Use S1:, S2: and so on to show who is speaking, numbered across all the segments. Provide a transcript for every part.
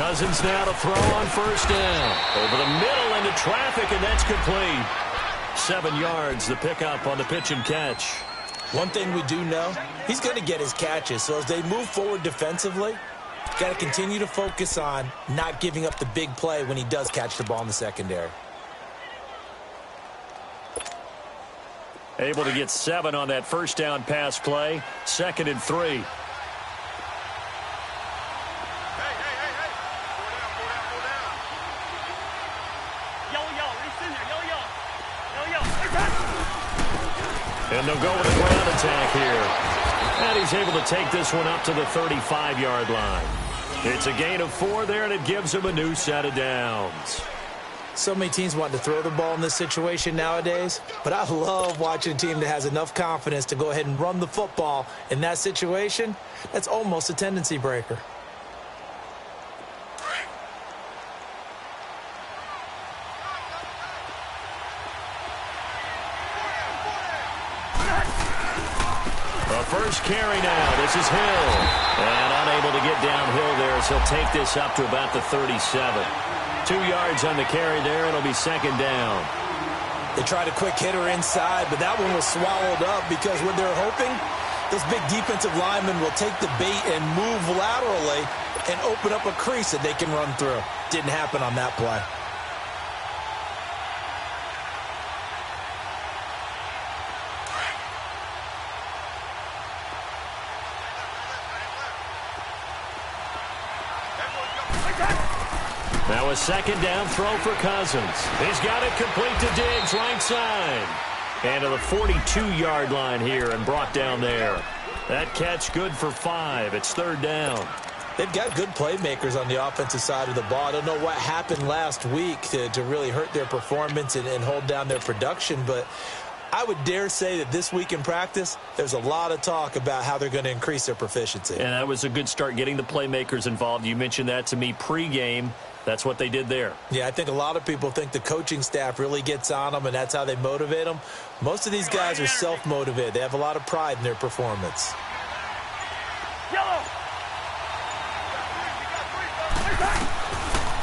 S1: Cousins now to throw on first down. Over the middle into traffic, and that's complete. 7 yards, the pickup on the pitch and catch.
S2: One thing we do know, he's going to get his catches. So as they move forward defensively, got to continue to focus on not giving up the big play when he does catch the ball in the secondary.
S1: Able to get 7 on that first down pass play. 2nd and 3. And they'll go with a ground attack here. And he's able to take this one up to the 35-yard line. It's a gain of 4 there, and it gives him a new set of downs.
S2: So many teams want to throw the ball in this situation nowadays, but I love watching a team that has enough confidence to go ahead and run the football. In that situation, that's almost a tendency breaker.
S1: First carry now. This is Hill. And unable to get downhill there as he'll take this up to about the 37. 2 yards on the carry there. It'll be 2nd down.
S2: They tried a quick hitter inside, but that one was swallowed up because what they're hoping, this big defensive lineman will take the bait and move laterally and open up a crease that they can run through. Didn't happen on that play.
S1: Now a 2nd down throw for Cousins. He's got it complete to Diggs, right side. And to the 42-yard line here and brought down there. That catch good for 5. It's 3rd down.
S2: They've got good playmakers on the offensive side of the ball. I don't know what happened last week to really hurt their performance and hold down their production, but I would dare say that this week in practice, there's a lot of talk about how they're going to increase their proficiency.
S1: And that was a good start getting the playmakers involved. You mentioned that to me pregame. That's what they did there.
S2: Yeah, I think a lot of people think the coaching staff really gets on them, and that's how they motivate them. Most of these guys are self-motivated. They have a lot of pride in their performance.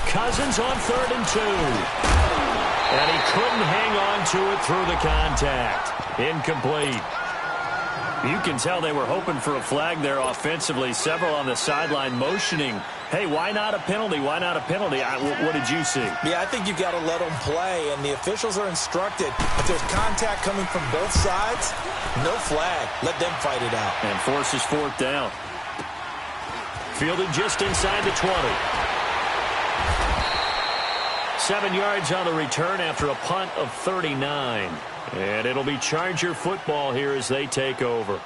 S1: Cousins on 3rd and 2. And he couldn't hang on to it through the contact. Incomplete. You can tell they were hoping for a flag there offensively. Several on the sideline motioning, hey, why not a penalty? Why not a penalty? What did you see?
S2: Yeah, I think you've got to let them play, and the officials are instructed. If there's contact coming from both sides, no flag. Let them fight it out.
S1: And forces 4th down. Fielded just inside the 20. 7 yards on the return after a punt of 39. And it'll be Charger football here as they take over.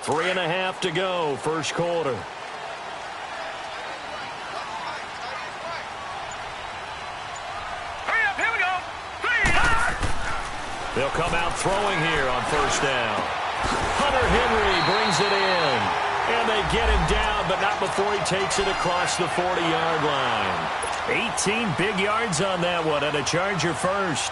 S1: Three and a half to go, first quarter.
S3: Hurry up, here we go.
S1: They'll come out throwing here on first down. Hunter Henry brings it in. And they get him down, but not before he takes it across the 40-yard line. 18 big yards on that one, and a Charger first.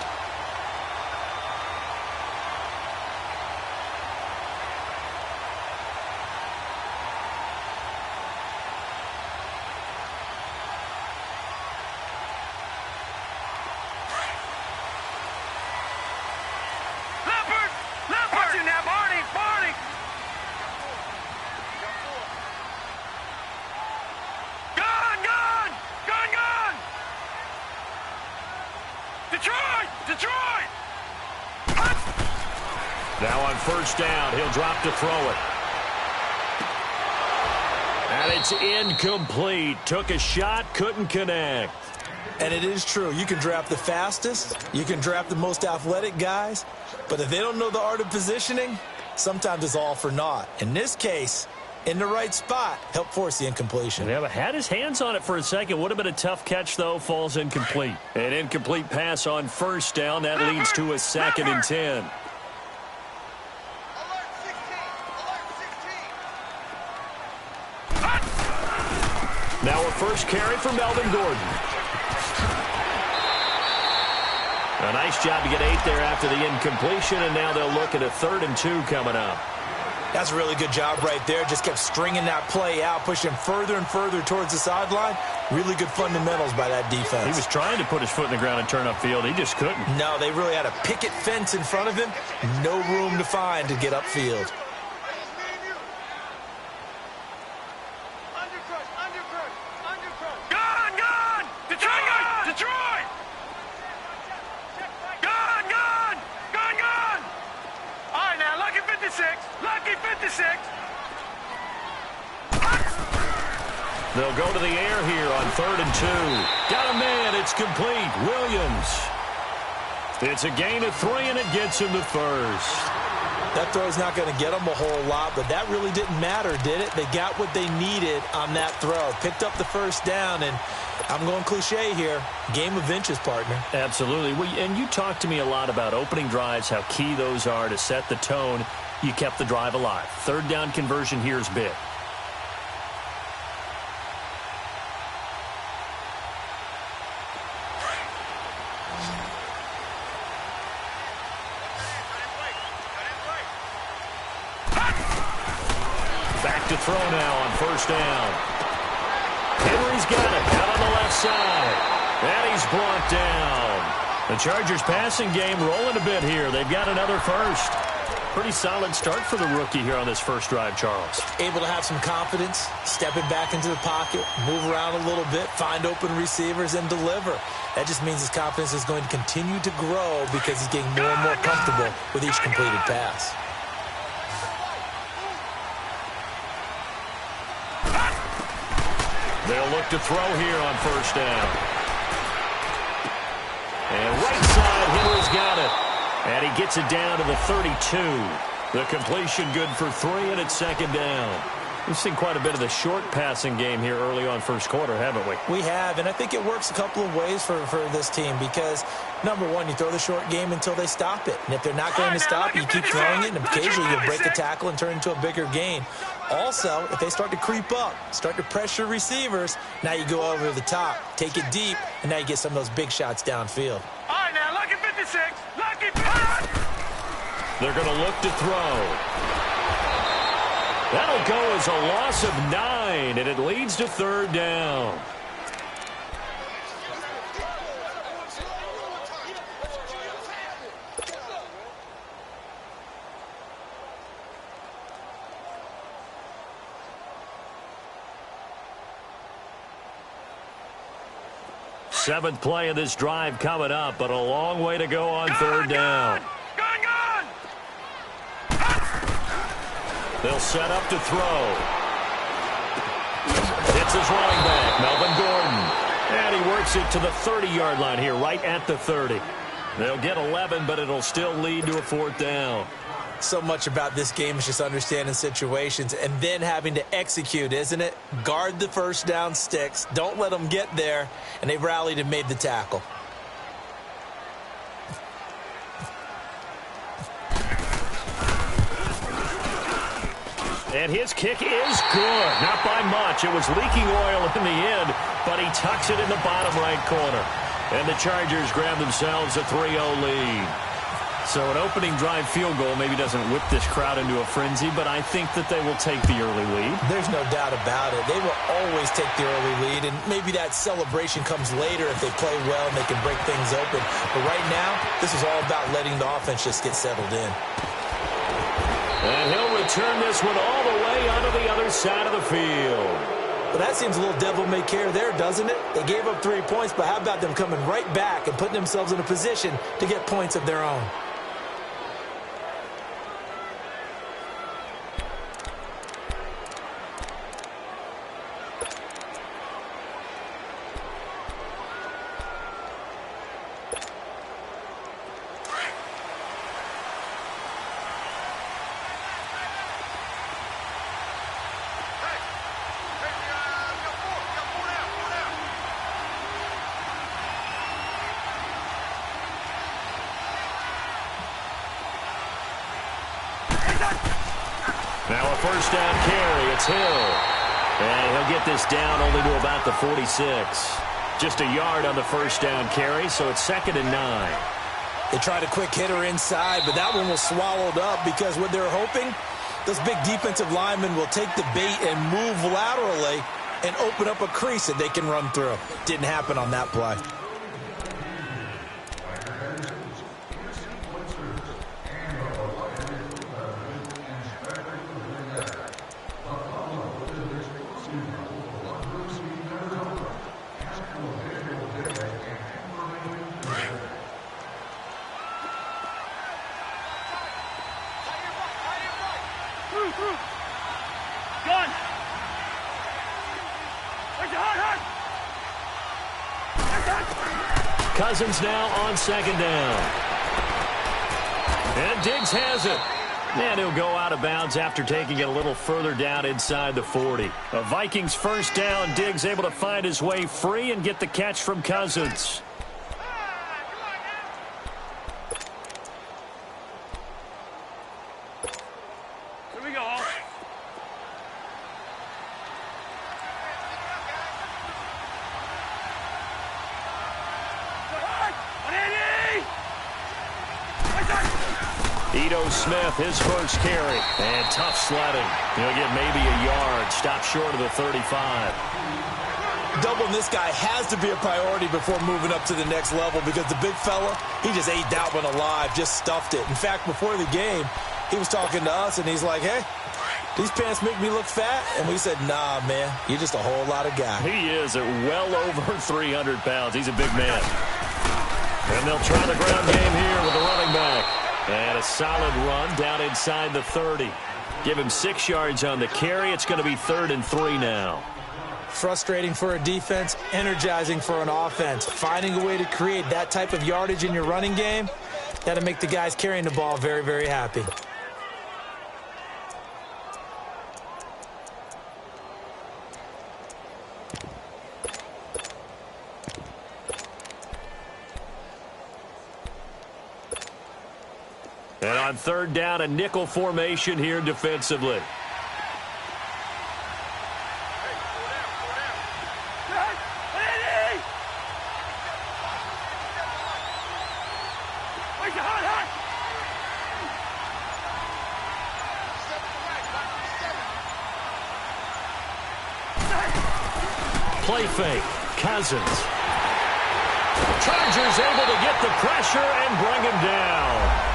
S1: Now on first down, he'll drop to throw it. And it's incomplete. Took a shot, couldn't connect.
S2: And it is true. You can draft the fastest. You can draft the most athletic guys. But if they don't know the art of positioning, sometimes it's all for naught. In this case, in the right spot, helped force the incompletion.
S1: Yeah, but had his hands on it for a second. Would have been a tough catch, though. Falls incomplete. An incomplete pass on first down. That leads to a 2nd and 10. Now a first carry for Melvin Gordon. A nice job to get 8 there after the incompletion, and now they'll look at a 3rd and 2 coming up.
S2: That's a really good job right there. Just kept stringing that play out, pushing him further and further towards the sideline. Really good fundamentals by that defense.
S1: He was trying to put his foot in the ground and turn upfield. He just couldn't.
S2: No, they really had a picket fence in front of him. No room to find to get upfield.
S1: They'll go to the air here on 3rd and 2. Got a man. It's complete. Williams. It's a gain of 3, and it gets him to first.
S2: That throw's not going to get them a whole lot, but that really didn't matter, did it? They got what they needed on that throw. Picked up the first down, and I'm going cliche here. Game of inches, partner.
S1: Absolutely. And you talked to me a lot about opening drives, how key those are to set the tone. You kept the drive alive. 3rd down conversion here is big. Back to throw now on first down. Henry's got it out on the left side. And he's brought down. The Chargers passing game rolling a bit here. They've got another first. Pretty solid start for the rookie here on this first drive, Charles.
S2: Able to have some confidence, stepping back into the pocket, move around a little bit, find open receivers, and deliver. That just means his confidence is going to continue to grow because he's getting more and more comfortable with each completed pass.
S1: They'll look to throw here on first down. And right side, Henry's got it. And he gets it down to the 32. The completion good for 3, and it's 2nd down. We've seen quite a bit of the short passing game here early on first quarter, haven't we?
S2: We have, and I think it works a couple of ways for this team because, number one, you throw the short game until they stop it. And if they're not going to stop it, you keep throwing it, and occasionally you'll break a tackle and turn it into a bigger gain. Also, if they start to creep up, start to pressure receivers, now you go over the top, take it deep, and now you get some of those big shots downfield.
S3: All right, now, lucky 56. Lucky 56.
S1: They're going to look to throw. That'll go as a loss of 9, and it leads to 3rd down. Seventh play of this drive coming up, but a long way to go on 3rd down. They'll set up to throw. It's his running back, Melvin Gordon. And he works it to the 30-yard line here, right at the 30. They'll get 11, but it'll still lead to a 4th down.
S2: So much about this game is just understanding situations and then having to execute, isn't it? Guard the first down sticks. Don't let them get there. And they've rallied and made the tackle.
S1: And his kick is good. Not by much. It was leaking oil in the end, but he tucks it in the bottom right corner. And the Chargers grab themselves a 3-0 lead. So an opening drive field goal maybe doesn't whip this crowd into a frenzy, but I think that they will take the early lead.
S2: There's no doubt about it. They will always take the early lead, and maybe that celebration comes later if they play well and they can break things open. But right now, this is all about letting the offense just get settled in.
S1: And he'll return this one all the way onto the other side of the field.
S2: Well, that seems a little devil-may-care there, doesn't it? They gave up 3 points, but how about them coming right back and putting themselves in a position to get points of their own?
S1: first down carry. It's Hill. And he'll get this down only to about the 46. Just a yard on the first down carry, so it's 2nd and 9.
S2: They tried a quick hitter inside, but that one was swallowed up because what they're hoping, those big defensive linemen will take the bait and move laterally and open up a crease that they can run through. Didn't happen on that play.
S1: Cousins now on 2nd down. And Diggs has it. And he'll go out of bounds after taking it a little further down inside the 40. A Vikings first down. Diggs able to find his way free and get the catch from Cousins.
S3: Here we go.
S1: Ito Smith, his first carry. And tough sledding. He'll get maybe a yard. Stop short of the 35.
S2: Doubling this guy has to be a priority before moving up to the next level because the big fella, he just ate that one alive, just stuffed it. In fact, before the game, he was talking to us, and he's like, hey, these pants make me look fat. And we said, nah, man, you're just a whole lot of guy.
S1: He is at well over 300 pounds. He's a big man. And they'll try the ground game here with the running back. And a solid run down inside the 30. Give him 6 yards on the carry. It's going to be 3rd and 3 now.
S2: Frustrating for a defense, energizing for an offense. Finding a way to create that type of yardage in your running game, that'll make the guys carrying the ball very, very happy.
S1: And on 3rd down, a nickel formation here defensively. Play fake. Cousins. Chargers able to get the pressure and bring him down.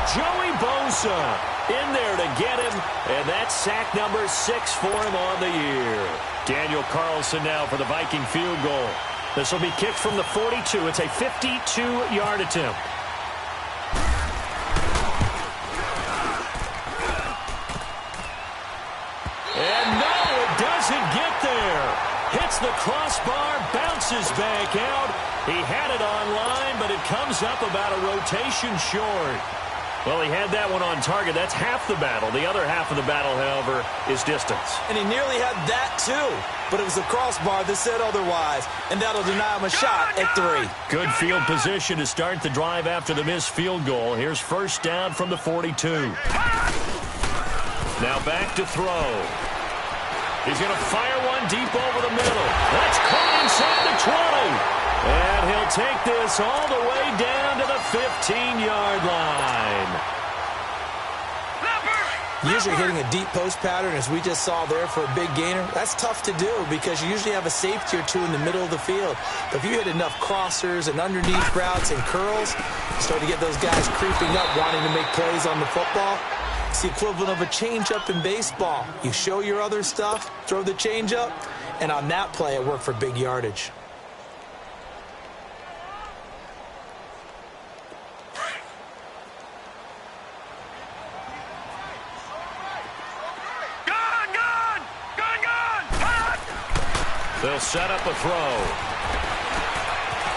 S1: Joey Bosa in there to get him, and that's sack number 6 for him on the year. Daniel Carlson now for the Viking field goal. This will be kicked from the 42. It's a 52-yard attempt. And no, it doesn't get there. Hits the crossbar, bounces back out. He had it on line, but it comes up about a rotation short. Well, he had that one on target. That's half the battle. The other half of the battle, however, is distance.
S2: And he nearly had that, too. But it was the crossbar that said otherwise. And that'll deny him a shot at 3.
S1: Good field position to start the drive after the missed field goal. Here's first down from the 42. Now back to throw. He's going to fire one deep over the middle. That's caught inside the 20. And he'll take this all the way down to the 15-yard line.
S2: Usually hitting a deep post pattern, as we just saw there for a big gainer, that's tough to do because you usually have a safety or two in the middle of the field. But if you hit enough crossers and underneath routes and curls, you start to get those guys creeping up, wanting to make plays on the football. It's the equivalent of a changeup in baseball. You show your other stuff, throw the changeup, and on that play, it worked for big yardage.
S1: They'll set up a throw.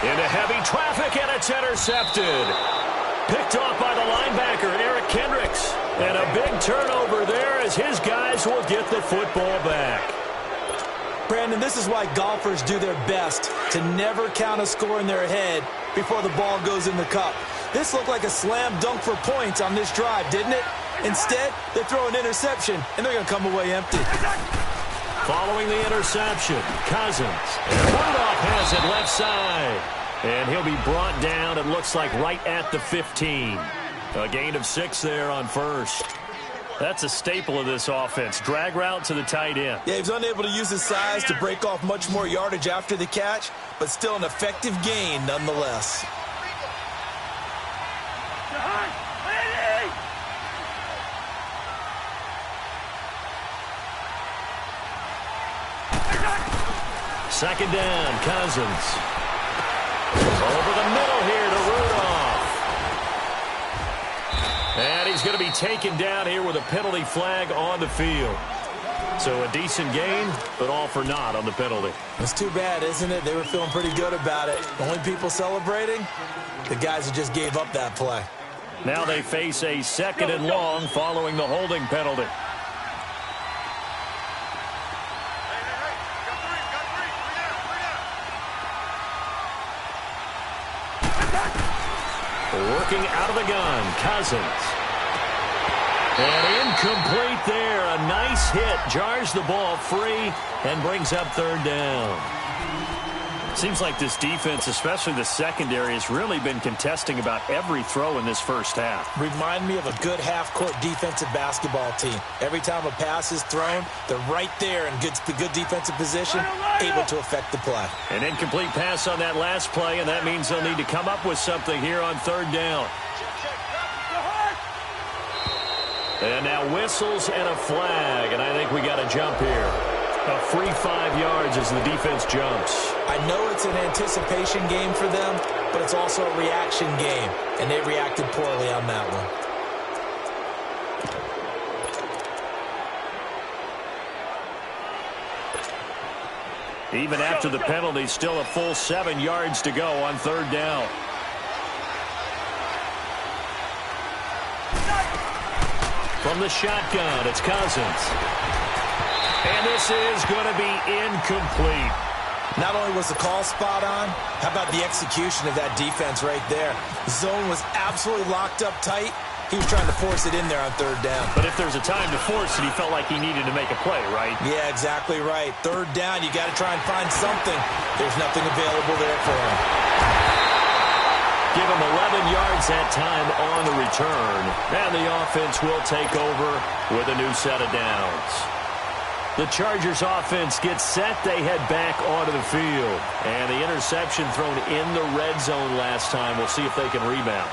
S1: Into heavy traffic, and it's intercepted. Picked off by the linebacker, Eric Kendricks. And a big turnover there as his guys will get the football back.
S2: Brandon, this is why golfers do their best to never count a score in their head before the ball goes in the cup. This looked like a slam dunk for points on this drive, didn't it? Instead, they throw an interception, and they're going to come away empty.
S1: Following the interception, Cousins. And Rudolph has it left side. And he'll be brought down, it looks like, right at the 15. A gain of 6 there on first. That's a staple of this offense. Drag route to the tight end.
S2: Yeah, he was unable to use his size to break off much more yardage after the catch, but still an effective gain nonetheless.
S1: Second down, Cousins. Over the middle here to Rudolph. And he's going to be taken down here with a penalty flag on the field. So a decent gain, but all for naught on the penalty.
S2: It's too bad, isn't it? They were feeling pretty good about it. The only people celebrating, the guys who just gave up that play.
S1: Now they face a 2nd and long following the holding penalty. Working out of the gun, Cousins. And incomplete there. A nice hit. Jars the ball free and brings up 3rd down. Seems like this defense, especially the secondary, has really been contesting about every throw in this first half.
S2: Remind me of a good half-court defensive basketball team. Every time a pass is thrown, they're right there in good defensive position, able to affect the play.
S1: An incomplete pass on that last play, and that means they'll need to come up with something here on 3rd down. And now whistles and a flag, and I think we got a jump here. A free 5 yards as the defense jumps.
S2: I know it's an anticipation game for them, but it's also a reaction game, and they reacted poorly on that one.
S1: Even after the penalty, still a full 7 yards to go on 3rd down. From the shotgun, it's Cousins. And this is going to be incomplete.
S2: Not only was the call spot on, how about the execution of that defense right there? The zone was absolutely locked up tight. He was trying to force it in there on 3rd down.
S1: But if there's a time to force it, he felt like he needed to make a play, right?
S2: Yeah, exactly right. 3rd down, you got to try and find something. There's nothing available there for him.
S1: Give him 11 yards that time on the return. And the offense will take over with a new set of downs. The Chargers offense gets set. They head back onto the field. And the interception thrown in the red zone last time. We'll see if they can rebound.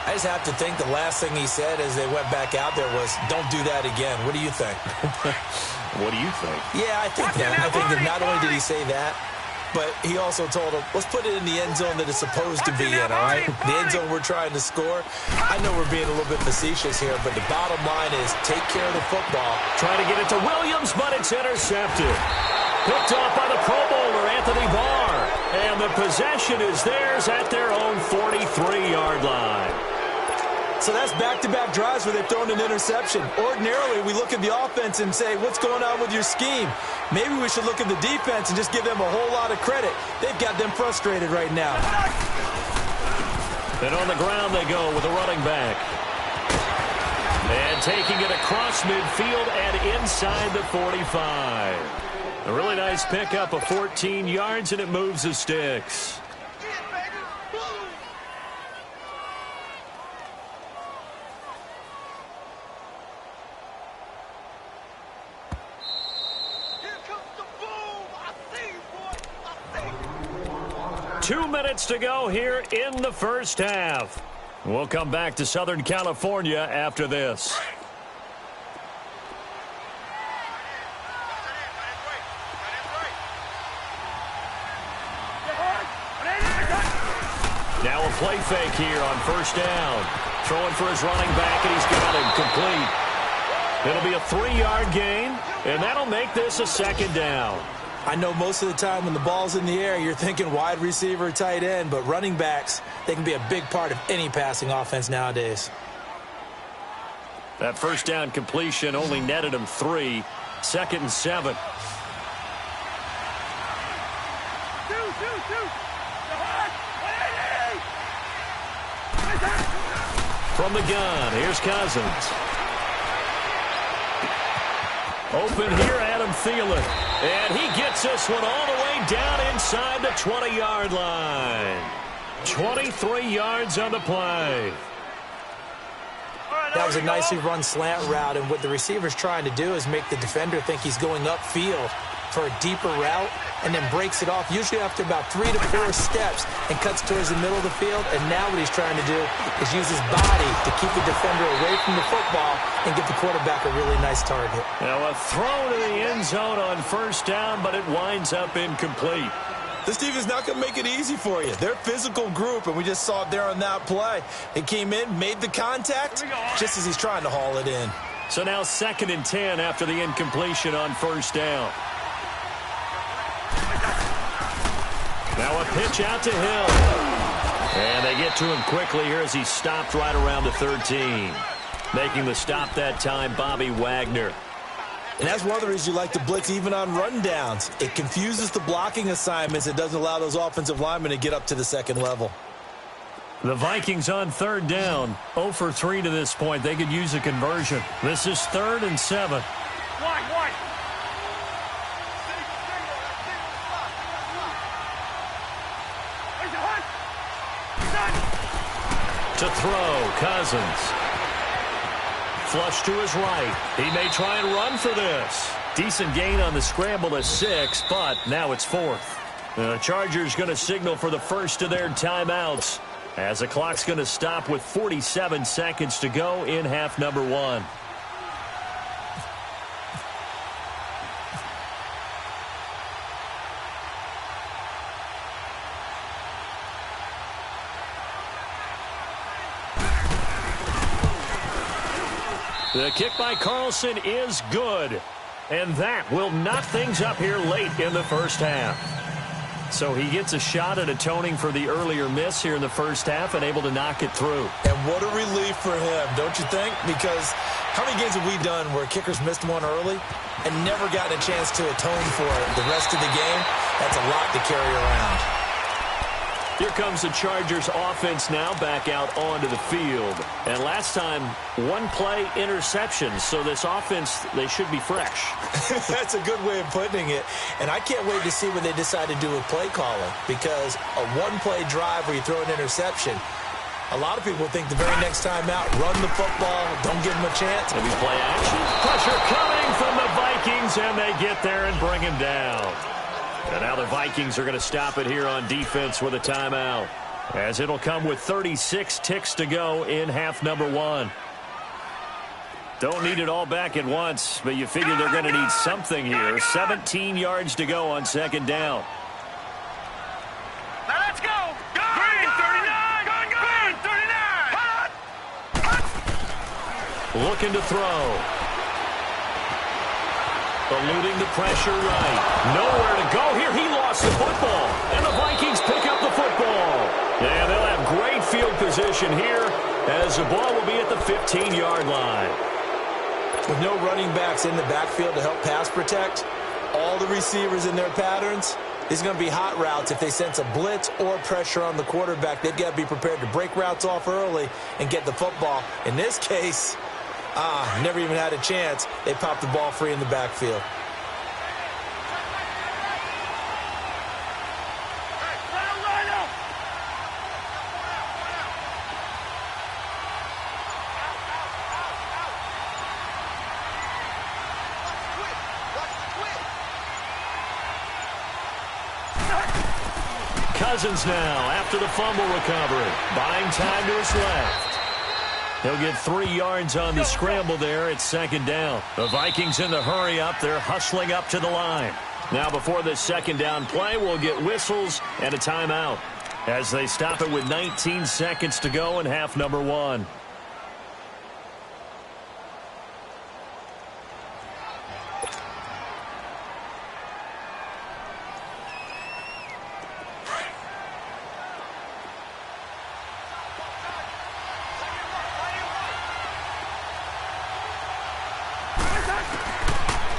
S2: I just have to think the last thing he said as they went back out there was, don't do that again. What do you think?
S1: What do you think?
S2: Yeah, I think that. I think that not only did he say that, but he also told him, let's put it in the end zone that it's supposed to be in, all right? The end zone we're trying to score. I know we're being a little bit facetious here, but the bottom line is take care of the football.
S1: Trying to get it to Williams, but it's intercepted. Picked off by the Pro Bowler, Anthony Barr. And the possession is theirs at their own 43-yard line.
S2: So that's back-to-back drives where they've thrown an interception. Ordinarily, we look at the offense and say, what's going on with your scheme? Maybe we should look at the defense and just give them a whole lot of credit. They've got them frustrated right now.
S1: And on the ground they go with a running back. And taking it across midfield and inside the 45. A really nice pickup of 14 yards, and it moves the sticks.
S3: Here comes the boom. I see you, boy. I see you.
S1: 2 minutes to go here in the first half. We'll come back to Southern California after this. Now a play fake here on first down. Throwing for his running back, and he's got him complete. It'll be a 3-yard gain, and that'll make this a 2nd down.
S2: I know most of the time when the ball's in the air, you're thinking wide receiver, tight end, but running backs, they can be a big part of any passing offense nowadays.
S1: That first down completion only netted him 3. 2nd and 7. From the gun, here's Cousins. Open here, Adam Thielen. And he gets this one all the way down inside the 20-yard line. 23 yards on the play.
S2: That was a nicely run slant route, and what the receiver's trying to do is make the defender think he's going upfield for a deeper route and then breaks it off, usually after about 3 to 4 steps, and cuts towards the middle of the field. And now what he's trying to do is use his body to keep the defender away from the football and give the quarterback a really nice target.
S1: Now a throw to the end zone on first down, but it winds up incomplete.
S2: This team is not going to make it easy for you. They're a physical group, and we just saw it there on that play. It came in, made the contact, just as he's trying to haul it in.
S1: So now 2nd and 10 after the incompletion on first down. Now a pitch out to Hill. And they get to him quickly here as he stopped right around the 13. Making the stop that time, Bobby Wagner.
S2: And that's one of the reasons you like to blitz even on rundowns. It confuses the blocking assignments. It doesn't allow those offensive linemen to get up to the second level.
S1: The Vikings on 3rd down. 0 for 3 to this point. They could use a conversion. This is 3rd and 7. To throw, Cousins. Flush to his right. He may try and run for this. Decent gain on the scramble to 6, but now it's 4th. The Chargers going to signal for the first of their timeouts as the clock's going to stop with 47 seconds to go in half number 1. The kick by Carlson is good. And that will knock things up here late in the first half. So he gets a shot at atoning for the earlier miss here in the first half and able to knock it through.
S2: And what a relief for him, don't you think? Because how many games have we done where kickers missed one early and never gotten a chance to atone for it the rest of the game? That's a lot to carry around.
S1: Here comes the Chargers offense now back out onto the field. And last time, 1 play interceptions. So this offense, they should be fresh.
S2: That's a good way of putting it. And I can't wait to see what they decide to do with play calling. Because a 1-play drive where you throw an interception, a lot of people think the very next time out, run the football, don't give them a chance.
S1: Maybe play action. Pressure coming from the Vikings, and they get there and bring him down. And now the Vikings are going to stop it here on defense with a timeout, as it'll come with 36 ticks to go in half number 1. Don't need it all back at once, but you figure they're going to need something here. 17 yards to go on 2nd down.
S3: Now let's go. Green 39. Green 39.
S1: Looking to throw. Eluding the pressure right. Nowhere to go here. He lost the football. And the Vikings pick up the football. And they'll have great field position here as the ball will be at the 15-yard line.
S2: With no running backs in the backfield to help pass protect, all the receivers in their patterns, these are going to be hot routes. If they sense a blitz or pressure on the quarterback, they've got to be prepared to break routes off early and get the football. In this case, never even had a chance. They popped the ball free in the backfield.
S1: Cousins now after the fumble recovery. Buying time to his left. He'll get 3 yards on the scramble there at 2nd down. The Vikings in the hurry up. They're hustling up to the line. Now before this 2nd down play, we'll get whistles and a timeout as they stop it with 19 seconds to go in half number 1.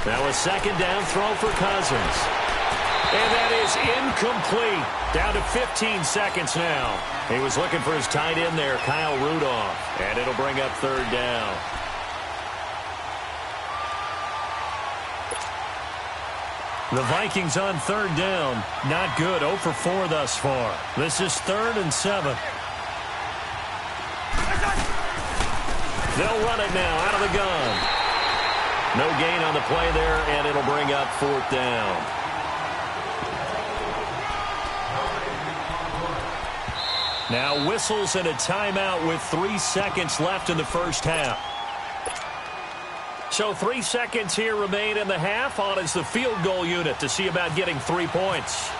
S1: Now a 2nd down throw for Cousins. And that is incomplete. Down to 15 seconds now. He was looking for his tight end there, Kyle Rudolph. And it'll bring up 3rd down. The Vikings on third down. Not good. 0 for 4 thus far. This is 3rd and 7. They'll run it now out of the gun. No gain on the play there, and it'll bring up 4th down. Now whistles and a timeout with 3 seconds left in the first half. So 3 seconds here remain in the half. On is the field goal unit to see about getting 3 points.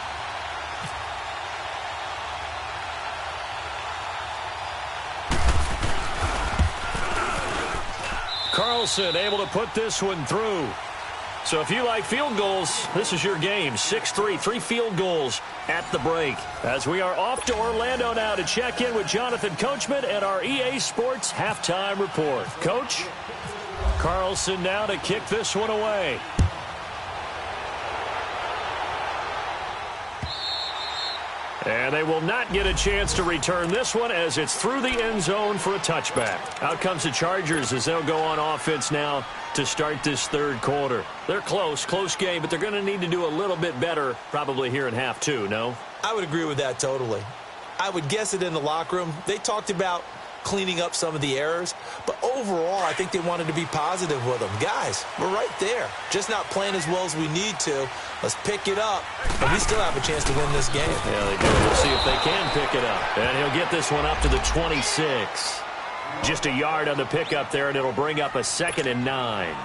S1: Carlson able to put this one through. So if you like field goals, this is your game. 6-3, 3 field goals at the break. As we are off to Orlando now to check in with Jonathan Coachman and our EA Sports halftime report. Coach? Carlson now to kick this one away. And they will not get a chance to return this one as it's through the end zone for a touchback. Out comes the Chargers as they'll go on offense now to start this third quarter. They're close game, but they're going to need to do a little bit better probably here in half 2, no?
S2: I would agree with that totally. I would guess it in the locker room. They talked about cleaning up some of the errors, but overall I think they wanted to be positive with them. Guys, we're right there, just not playing as well as we need to. Let's pick it up, and we still have a chance to win this game.
S1: Yeah, they do. We'll see if they can pick it up, and he'll get this one up to the 26. Just a yard on the pickup there, and it'll bring up a 2nd and 9.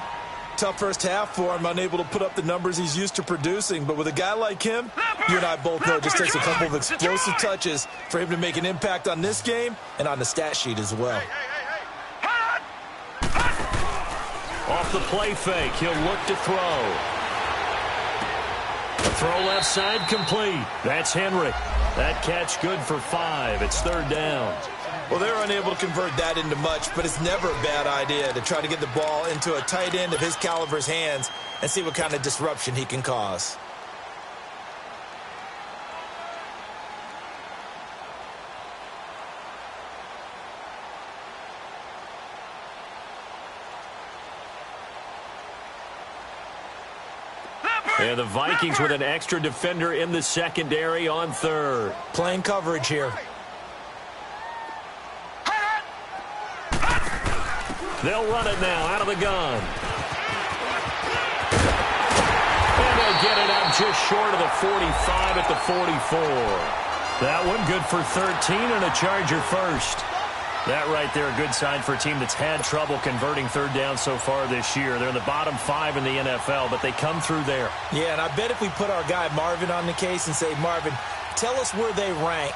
S2: Tough first half for him, unable to put up the numbers he's used to producing. But with a guy like him, you and I both know it just takes a couple of explosive touches for him to make an impact on this game and on the stat sheet as well.
S1: Off the play fake, he'll look to throw. A throw left side complete. That's Henry. That catch good for 5. It's 3rd down.
S2: Well, they're unable to convert that into much, but it's never a bad idea to try to get the ball into a tight end of his caliber's hands and see what kind of disruption he can cause.
S1: And the Vikings with an extra defender in the secondary on 3rd.
S2: Playing coverage here.
S1: They'll run it now out of the gun. And they'll get it up just short of the 45 at the 44. That one good for 13 and a Charger first. That right there, a good sign for a team that's had trouble converting 3rd down so far this year. They're in the bottom 5 in the NFL, but they come through there.
S2: Yeah, and I bet if we put our guy Marvin on the case and say, Marvin, tell us where they rank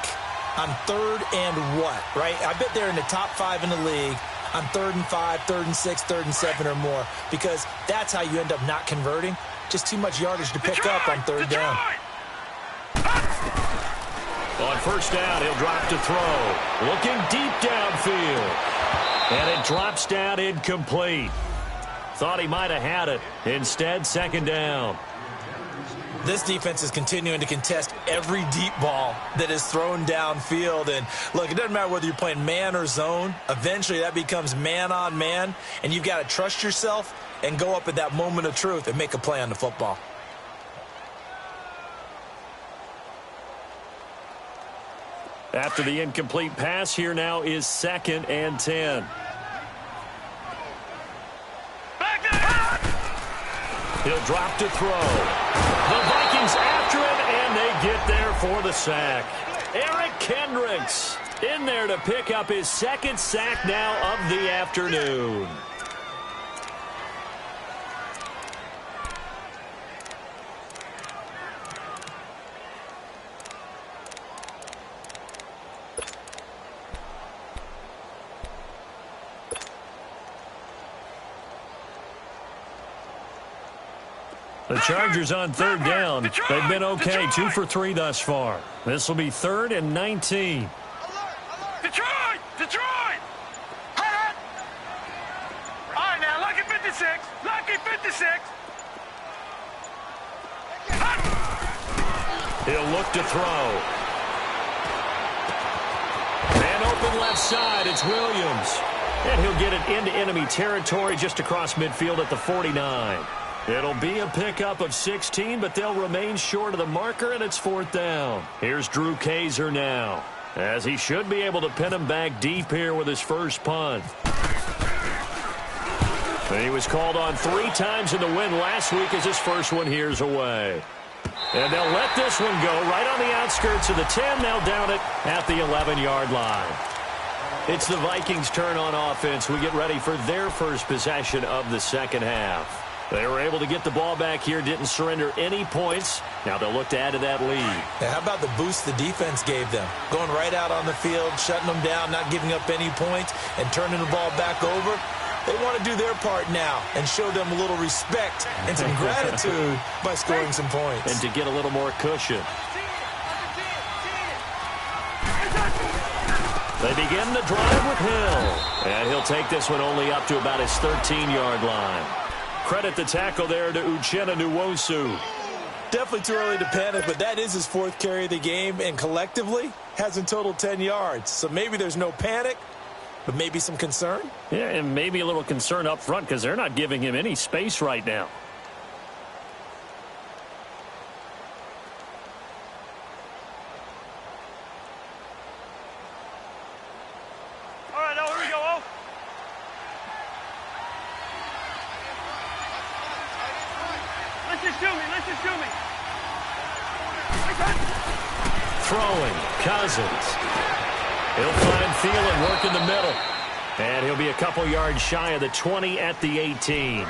S2: on 3rd and what, right? I bet they're in the top 5 in the league on 3rd and 5, 3rd and 6, 3rd and 7 or more, because that's how you end up not converting. Just too much yardage to pick up on 3rd down.
S1: On 1st down, he'll drop to throw. Looking deep downfield. And it drops down incomplete. Thought he might have had it. Instead, 2nd down.
S2: This defense is continuing to contest every deep ball that is thrown downfield. And, look, it doesn't matter whether you're playing man or zone. Eventually, that becomes man-on-man, and you've got to trust yourself and go up at that moment of truth and make a play on the football.
S1: After the incomplete pass, here now is 2nd and 10. He'll drop to throw. The Vikings after him, and they get there for the sack. Eric Kendricks in there to pick up his 2nd sack now of the afternoon. The Chargers on 3rd down. They've been okay, 2 for 3 thus far. This will be 3rd and 19.
S3: Detroit! All right, now, lucky 56. Lucky 56.
S1: He'll look to throw. Man open left side, it's Williams. And he'll get it into enemy territory just across midfield at the 49. It'll be a pickup of 16, but they'll remain short of the marker, and it's 4th down. Here's Drew Kaiser now, as he should be able to pin him back deep here with his first punt. And he was called on 3 times in the win last week as his first one here's away. And they'll let this one go right on the outskirts of the 10. They'll down it at the 11-yard line. It's the Vikings' turn on offense. We get ready for their first possession of the second half. They were able to get the ball back here, didn't surrender any points. Now they'll look to add to that lead.
S2: Yeah, how about the boost the defense gave them? Going right out on the field, shutting them down, not giving up any points, and turning the ball back over. They want to do their part now and show them a little respect and some gratitude by scoring some points.
S1: And to get a little more cushion. They begin the drive with Hill. And he'll take this one only up to about his 13-yard line. Credit the tackle there to Uchenna Nwosu.
S2: Definitely too early to panic, but that is his 4th carry of the game, and collectively has in total 10 yards. So maybe there's no panic, but maybe some concern.
S1: Yeah, and maybe a little concern up front because they're not giving him any space right now.
S3: All right, now here we go, oh. Listen to me, listen to me.
S1: Throwing, Cousins. He'll find Thielen, work in the middle. And he'll be a couple yards shy of the 20 at the 18.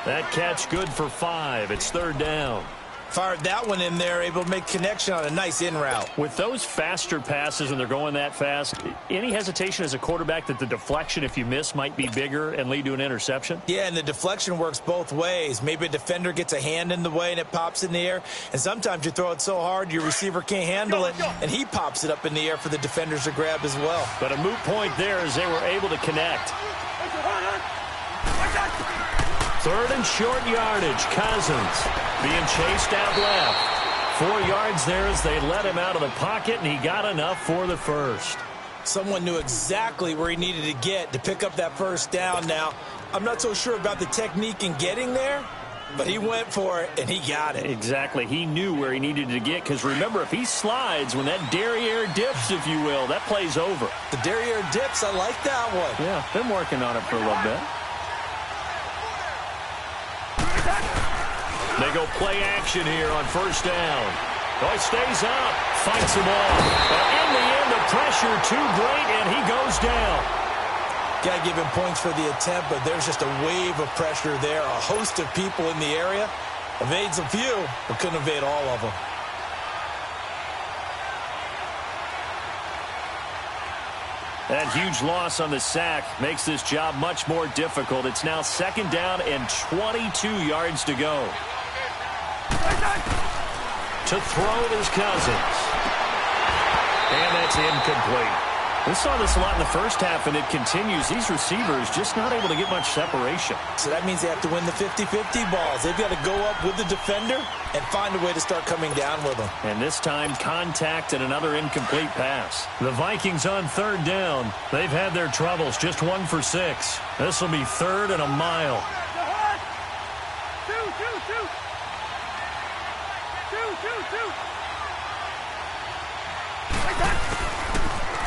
S1: That catch good for 5. It's 3rd down.
S2: Fired that one in there, able to make connection on a nice in route.
S1: With those faster passes when they're going that fast, any hesitation as a quarterback that the deflection, if you miss, might be bigger and lead to an interception?
S2: Yeah, and the deflection works both ways. Maybe a defender gets a hand in the way and it pops in the air. And sometimes you throw it so hard your receiver can't handle it, and he pops it up in the air for the defenders to grab as well.
S1: But a moot point there as they were able to connect. 3rd and short yardage. Cousins being chased out left. 4 yards there as they let him out of the pocket, and he got enough for the first.
S2: Someone knew exactly where he needed to get to pick up that first down. Now, I'm not so sure about the technique in getting there, but he went for it, and he got it.
S1: Exactly. He knew where he needed to get, because remember, if he slides, when that derriere dips, if you will, that play's over.
S2: The derriere dips, I like that one.
S1: Yeah, been working on it for a little bit. They go play action here on 1st down. Oh, he stays up, fights him off. In the end, the pressure too great, and he goes down.
S2: Got to give him points for the attempt, but there's just a wave of pressure there. A host of people in the area. Evades a few, but couldn't evade all of them.
S1: That huge loss on the sack makes this job much more difficult. It's now 2nd down and 22 yards to go. To throw it is Cousins. And that's incomplete. We saw this a lot in the first half, and it continues. These receivers just not able to get much separation.
S2: So that means they have to win the 50-50 balls. They've got to go up with the defender and find a way to start coming down with them.
S1: And this time, contact and another incomplete pass. The Vikings on 3rd down. They've had their troubles, just 1 for 6. This will be 3rd and a mile.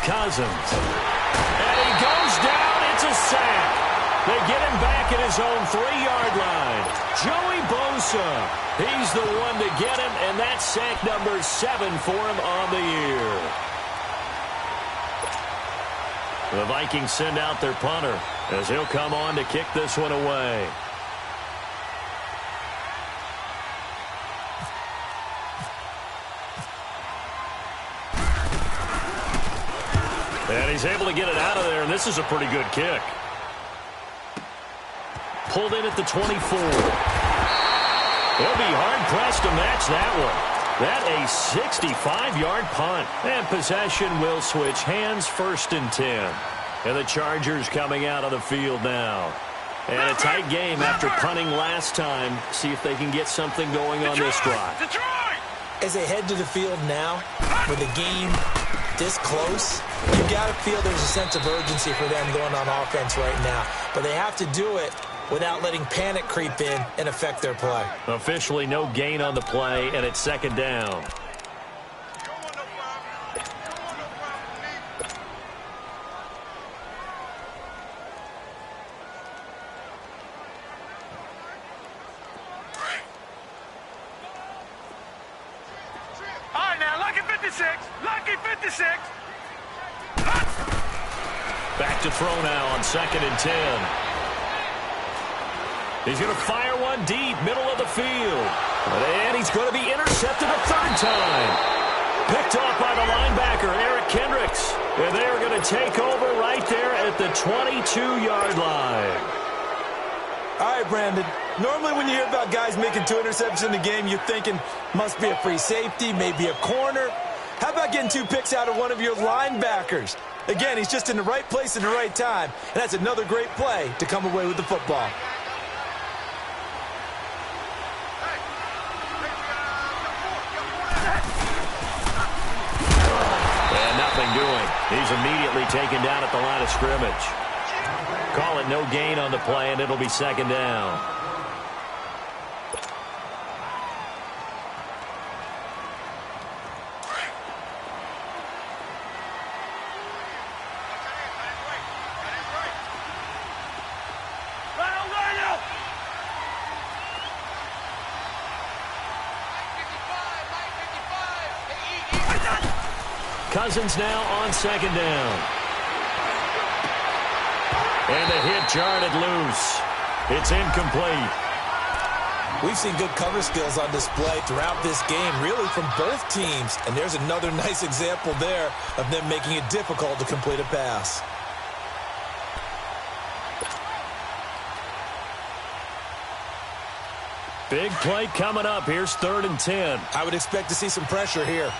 S1: Cousins. And he goes down. It's a sack. They get him back at his own 3-yard line. Joey Bosa. He's the one to get him, and that's sack number 7 for him on the year. The Vikings send out their punter as he'll come on to kick this one away. And he's able to get it out of there, and this is a pretty good kick. Pulled in at the 24. They'll be hard-pressed to match that one. That a 65-yard punt. And possession will switch hands, 1st and 10. And the Chargers coming out of the field now. And a tight game after punting last time. See if they can get something going on this drive.
S2: As they head to the field now, with the game this close, you got to feel there's a sense of urgency for them going on offense right now. But they have to do it without letting panic creep in and affect their play.
S1: Officially no gain on the play, and it's second down.
S3: All right, now, lucky 56. Lucky 56.
S1: Back to throw now on 2nd and 10. He's going to fire one deep, middle of the field. And he's going to be intercepted a third time. Picked off by the linebacker, Eric Kendricks. And they are going to take over right there at the 22-yard line.
S2: All right, Brandon. Normally when you hear about guys making 2 interceptions in the game, you're thinking must be a free safety, maybe a corner. How about getting 2 picks out of one of your linebackers? Again, he's just in the right place at the right time, and that's another great play to come away with the football.
S1: And nothing doing. He's immediately taken down at the line of scrimmage. Call it no gain on the play, and it'll be second down. Cousins now on second down. And the hit jarred it loose. It's incomplete.
S2: We've seen good cover skills on display throughout this game, really from both teams. And there's another nice example there of them making it difficult to complete a pass.
S1: Big play coming up. Here's 3rd and 10.
S2: I would expect to see some pressure here.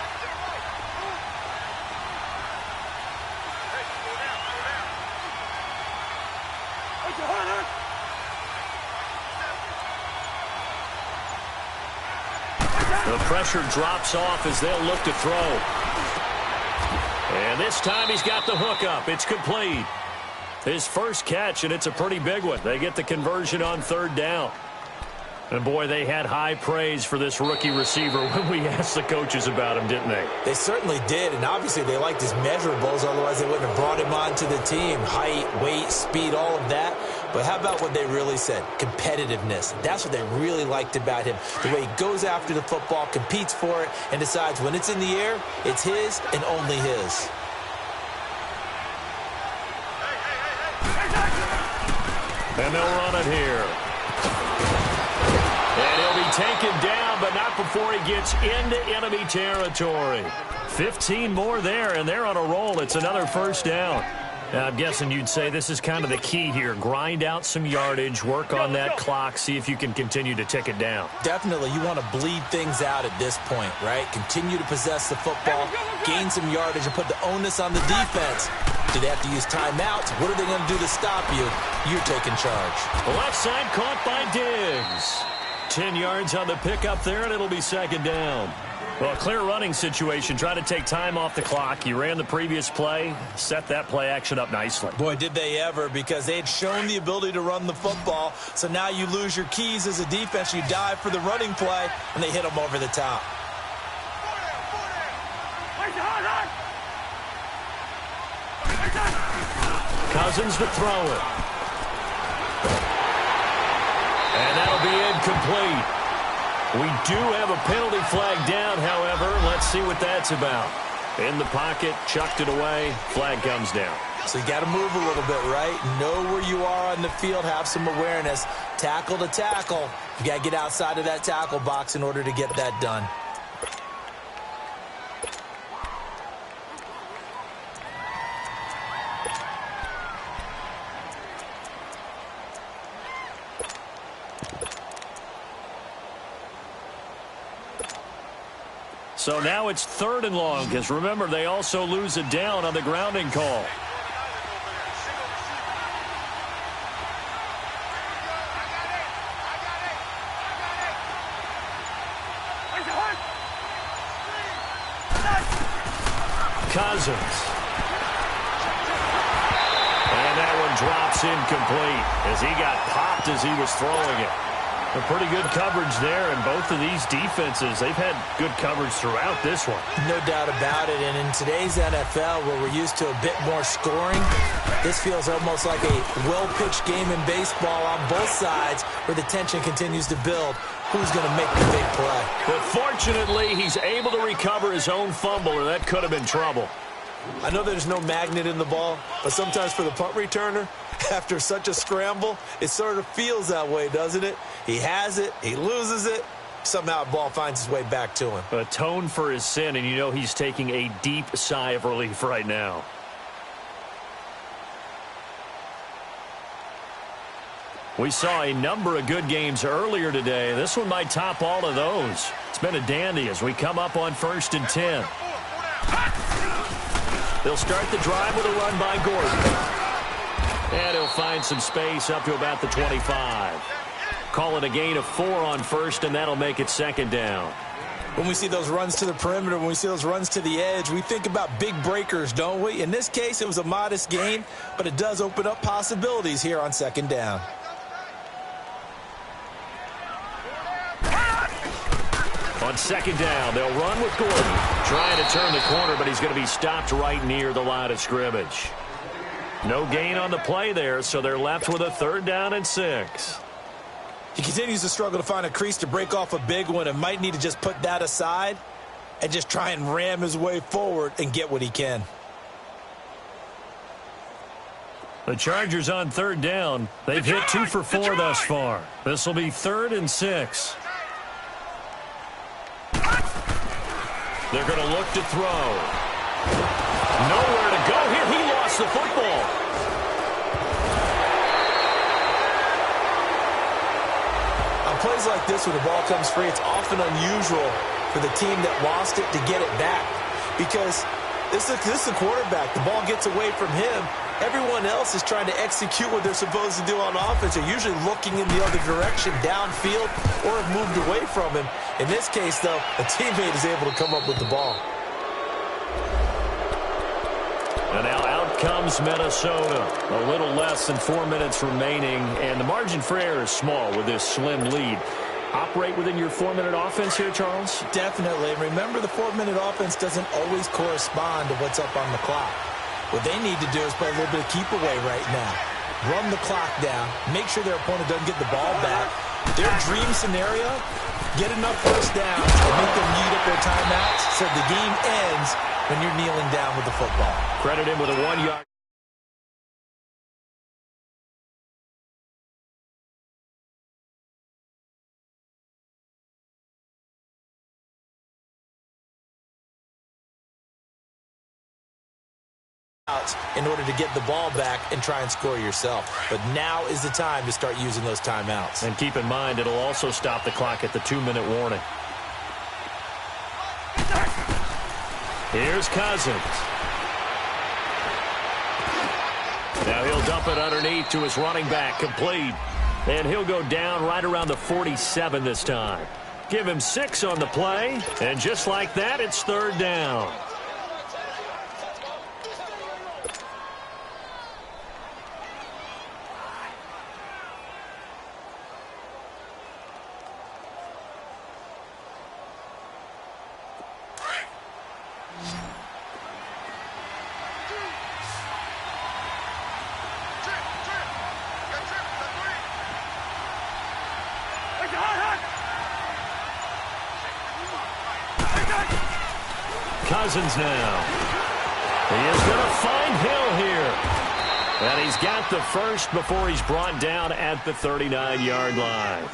S1: The pressure drops off as they'll look to throw. And this time he's got the hook up. It's complete. His first catch, and it's a pretty big one. They get the conversion on 3rd down. And, boy, they had high praise for this rookie receiver when we asked the coaches about him, didn't they?
S2: They certainly did, and obviously they liked his measurables, otherwise they wouldn't have brought him onto the team. Height, weight, speed, all of that. But how about what they really said? Competitiveness. That's what they really liked about him. The way he goes after the football, competes for it, and decides when it's in the air, it's his and only his.
S1: And they'll run it here. And he'll be taken down, but not before he gets into enemy territory. 15 more there, and they're on a roll. It's another first down. Now, I'm guessing you'd say this is kind of the key here. Grind out some yardage, work on that clock, see if you can continue to tick it down.
S2: Definitely, you want to bleed things out at this point, right? Continue to possess the football, gain some yardage, and put the onus on the defense. Do they have to use timeouts? What are they going to do to stop you? You're taking charge.
S1: The left side caught by Diggs. 10 yards on the pickup there, and it'll be second down. Well, a clear running situation. Try to take time off the clock. You ran the previous play, set that play action up nicely.
S2: Boy, did they ever, because they had shown the ability to run the football. So now you lose your keys as a defense. You dive for the running play, and they hit them over the top.
S1: Cousins to throw it. And that'll be incomplete. We do have a penalty flag down, however. Let's see what that's about. In the pocket, chucked it away, flag comes down.
S2: So you got to move a little bit, right? Know where you are on the field, have some awareness. Tackle to tackle. You got to get outside of that tackle box in order to get that done.
S1: So now it's 3rd and long, because remember, they also lose it down on the grounding call. Cousins. And that one drops incomplete as he got popped as he was throwing it. A pretty good coverage there, and both of these defenses, they've had good coverage throughout this one.
S2: No doubt about it, and in today's NFL, where we're used to a bit more scoring, this feels almost like a well-pitched game in baseball on both sides where the tension continues to build. Who's going to make the big play?
S1: But fortunately, he's able to recover his own fumble, or that could have been trouble.
S2: I know there's no magnet in the ball, but sometimes for the punt returner, after such a scramble, it sort of feels that way, doesn't it? He has it, he loses it, somehow the ball finds its way back to him.
S1: Atone for his sin, and you know he's taking a deep sigh of relief right now. We saw a number of good games earlier today. This one might top all of those. It's been a dandy as we come up on 1st and 10. They'll start the drive with a run by Gordon. And he'll find some space up to about the 25. Call it a gain of 4 on 1st, and that'll make it 2nd down.
S2: When we see those runs to the perimeter, when we see those runs to the edge, we think about big breakers, don't we? In this case, it was a modest gain, but it does open up possibilities here on 2nd down.
S1: On 2nd down, they'll run with Gordon. Trying to turn the corner, but he's going to be stopped right near the line of scrimmage. No gain on the play there, so they're left with a 3rd down and 6.
S2: He continues to struggle to find a crease to break off a big one and might need to just put that aside and just try and ram his way forward and get what he can.
S1: The Chargers on 3rd down. They've hit 2 for 4 thus far. This will be 3rd and 6. They're going to look to throw. Nowhere to go here. He lost the football.
S2: On plays like this where the ball comes free, it's often unusual for the team that lost it to get it back. Because this is the quarterback. The ball gets away from him. Everyone else is trying to execute what they're supposed to do on offense. They're usually looking in the other direction, downfield, or have moved away from him. In this case, though, a teammate is able to come up with the ball.
S1: And now out comes Minnesota. A little less than 4 minutes remaining, and the margin for error is small with this slim lead. Operate within your 4-minute offense here, Charles?
S2: Definitely. And remember, the 4-minute offense doesn't always correspond to what's up on the clock. What they need to do is play a little bit of keep away right now. Run the clock down. Make sure their opponent doesn't get the ball back. Their dream scenario, get enough first downs to make them eat up their timeouts so the game ends when you're kneeling down with the football.
S1: Credit him with a 1-yard.
S2: In order to get the ball back and try and score yourself. But now is the time to start using those timeouts.
S1: And keep in mind, it'll also stop the clock at the 2-minute warning. Here's Cousins. Now he'll dump it underneath to his running back, complete. And he'll go down right around the 47 this time. Give him 6 on the play, and just like that, it's 3rd down. Cousins now. He is going to find Hill here. And he's got the first before he's brought down at the 39-yard line.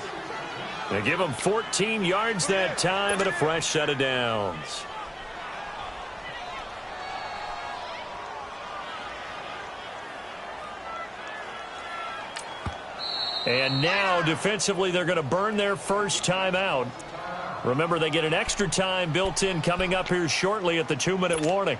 S1: They give him 14 yards that time and a fresh set of downs. And now, defensively, they're going to burn their first timeout. Remember, they get an extra time built in coming up here shortly at the 2-minute warning.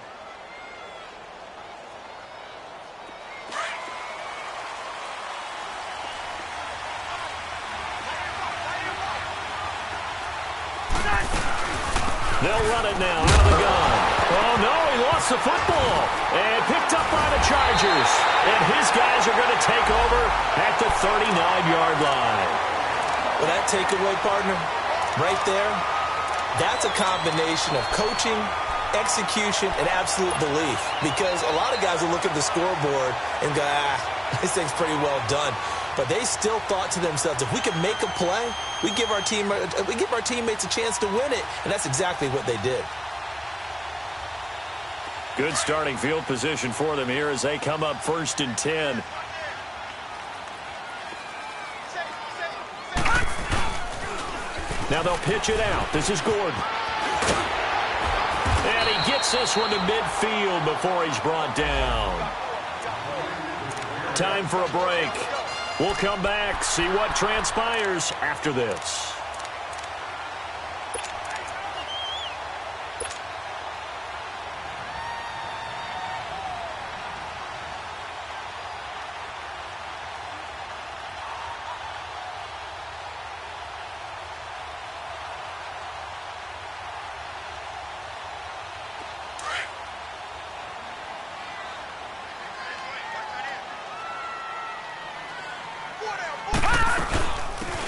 S1: They'll run it now out of the gun. Oh, no, he lost the football. And picked up by the Chargers. And his guys are going to take over at the 39-yard line.
S2: Well, that takeaway, partner, right there, that's a combination of coaching, execution, and absolute belief. Because a lot of guys will look at the scoreboard and go, this thing's pretty well done. But they still thought to themselves, if we can make a play, we give our teammates a chance to win it. And that's exactly what they did.
S1: Good starting field position for them here as they come up 1st and 10. Now they'll pitch it out. This is Gordon. And he gets this one to midfield before he's brought down. Time for a break. We'll come back, see what transpires after this.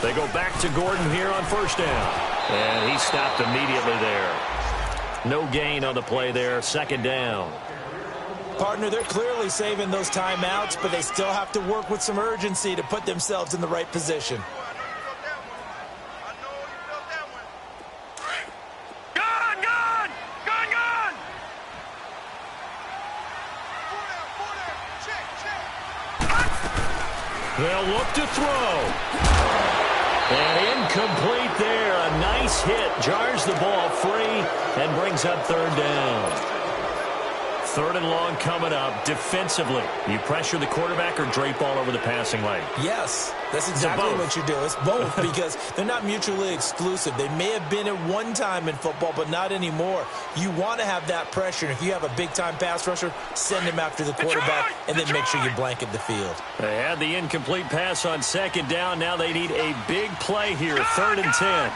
S1: They go back to Gordon here on 1st down. And he stopped immediately there. No gain on the play there. 2nd down.
S2: Partner, they're clearly saving those timeouts, but they still have to work with some urgency to put themselves in the right position.
S1: They'll look to throw. And incomplete there. A nice hit. Jars the ball free and brings up 3rd down. 3rd and long coming up. Defensively, you pressure the quarterback or drape all over the passing lane?
S2: Yes, that's exactly what you do. It's both because they're not mutually exclusive. They may have been at one time in football, but not anymore. You want to have that pressure. And if you have a big-time pass rusher, send him after the quarterback and then make sure you blanket the field.
S1: They had the incomplete pass on 2nd down. Now they need a big play here. 3rd and 10.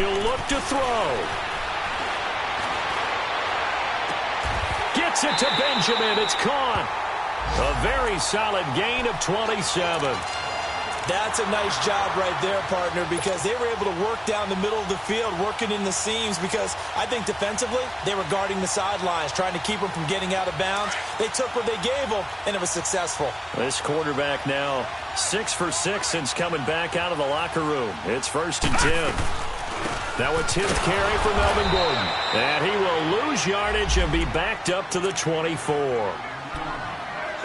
S1: He'll look to throw. Gets it to Benjamin. It's caught. A very solid gain of 27.
S2: That's a nice job right there, partner, because they were able to work down the middle of the field, working in the seams, because I think defensively they were guarding the sidelines, trying to keep them from getting out of bounds. They took what they gave them, and it was successful.
S1: This quarterback now 6 for 6 since coming back out of the locker room. It's 1st and 10. Now a 10th carry for Melvin Gordon. And he will lose yardage and be backed up to the 24.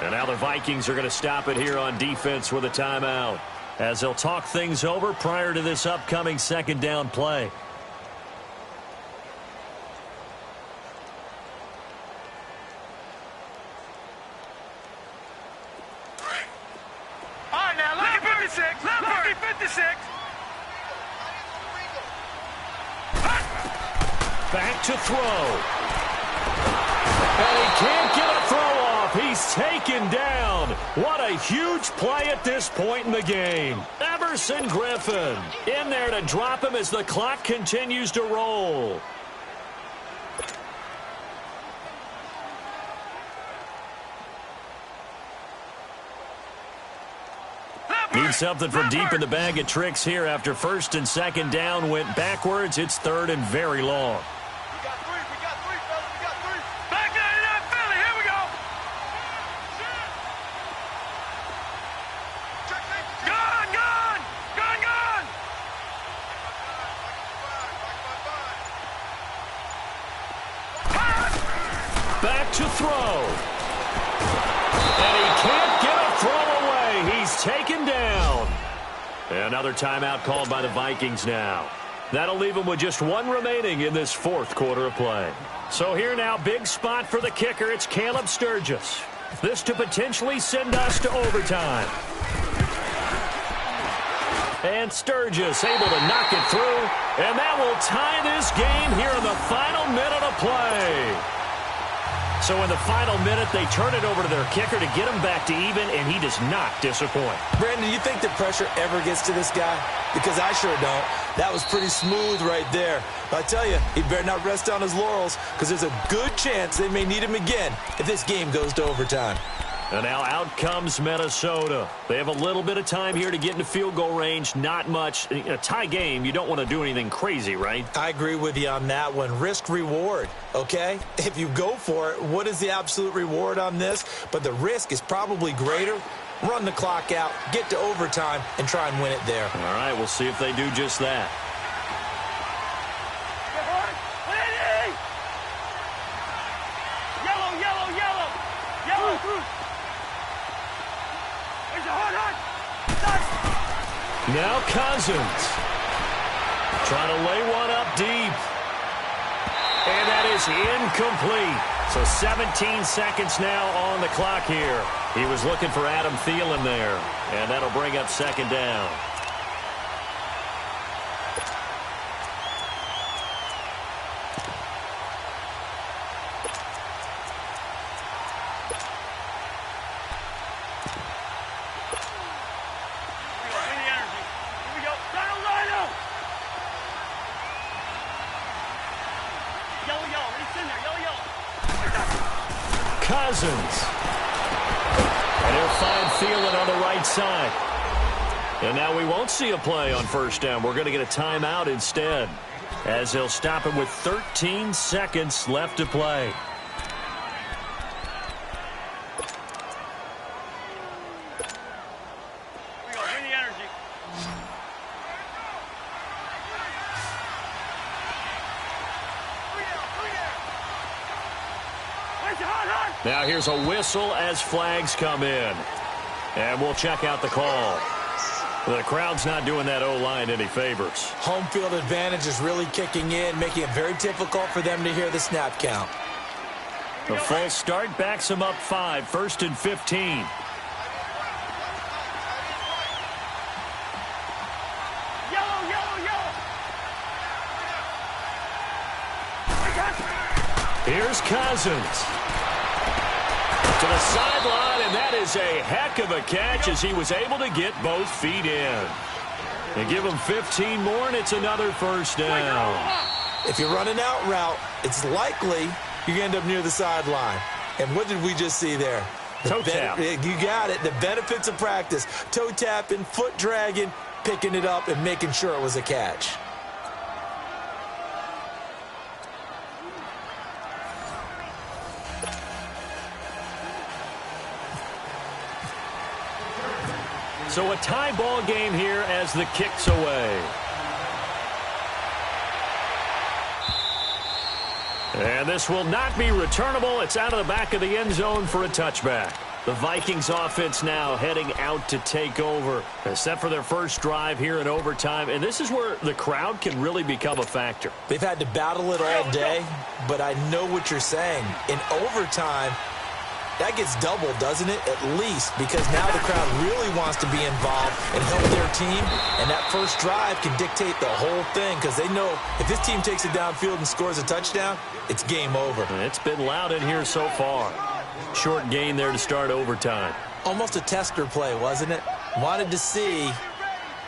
S1: And now the Vikings are going to stop it here on defense with a timeout, as they'll talk things over prior to this upcoming 2nd down play.
S3: All right, now look at 56. Look at 56.
S1: Back to throw. And he can't get a throw off. He's taken down. What a huge play at this point in the game. Everson Griffin in there to drop him as the clock continues to roll. Need something from deep in the bag of tricks here after 1st and 2nd down went backwards. It's 3rd and very long.
S3: We got three, fellas, we got three. Back 99 Philly, here we go. Gun.
S1: Back to throw. And he can't get a throw away. He's taken down. Another timeout called by the Vikings now. That'll leave him with just one remaining in this 4th quarter of play. So here now, big spot for the kicker. It's Caleb Sturgis. This to potentially send us to overtime. And Sturgis able to knock it through. And that will tie this game here in the final minute of play. So in the final minute, they turn it over to their kicker to get him back to even, and he does not disappoint.
S2: Brandon, do you think the pressure ever gets to this guy? Because I sure don't. That was pretty smooth right there. I tell you, he better not rest on his laurels because there's a good chance they may need him again if this game goes to overtime.
S1: And now out comes Minnesota. They have a little bit of time here to get into field goal range. Not much. In a tie game, you don't want to do anything crazy, right?
S2: I agree with you on that one. Risk-reward, okay? If you go for it, what is the absolute reward on this? But the risk is probably greater. Run the clock out, get to overtime, and try and win it there.
S1: All right, we'll see if they do just that.
S3: Yellow, yellow, yellow. Yellow. There's a hard.
S1: Now Cousins. Trying to lay one up deep. And that is incomplete. So 17 seconds now on the clock here. He was looking for Adam Thielen there. And that'll bring up second down. Cousins. And he'll find Thielen on the right side. And now we won't see a play on first down. We're going to get a timeout instead, as they'll stop him with 13 seconds left to play. Now here's a whistle as flags come in. And we'll check out the call. The crowd's not doing that O-line any favors.
S2: Home field advantage is really kicking in, making it very difficult for them to hear the snap count.
S1: The full start backs them up 5, 1st and 15. Here's Cousins. To the sideline, and that is a heck of a catch as he was able to get both feet in. They give him 15 more, and it's another first down.
S2: If you run an out route, it's likely you end up near the sideline. And what did we just see there?
S1: Toe tap.
S2: You got it. The benefits of practice. Toe tapping, foot dragging, picking it up, and making sure it was a catch.
S1: So a tie ball game here as the kick's away. And this will not be returnable. It's out of the back of the end zone for a touchback. The Vikings offense now heading out to take over. They're set for their first drive here in overtime. And this is where the crowd can really become a factor.
S2: They've had to battle it all day, but I know what you're saying. In overtime, that gets doubled, doesn't it? At least, because now the crowd really wants to be involved and help their team. And that first drive can dictate the whole thing because they know if this team takes it downfield and scores a touchdown, it's game over.
S1: And it's been loud in here so far. Short gain there to start overtime.
S2: Almost a tester play, wasn't it? Wanted to see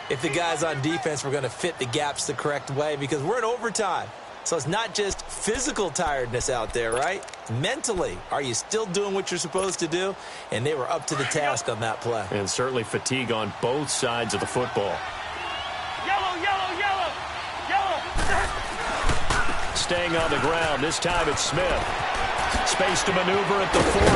S2: if the guys on defense were going to fit the gaps the correct way because we're in overtime. So it's not just physical tiredness out there, right? Mentally, are you still doing what you're supposed to do? And they were up to the task on that play.
S1: And certainly fatigue on both sides of the football.
S3: Yellow, yellow, yellow, yellow.
S1: Staying on the ground. This time it's Smith. Space to maneuver at the 40.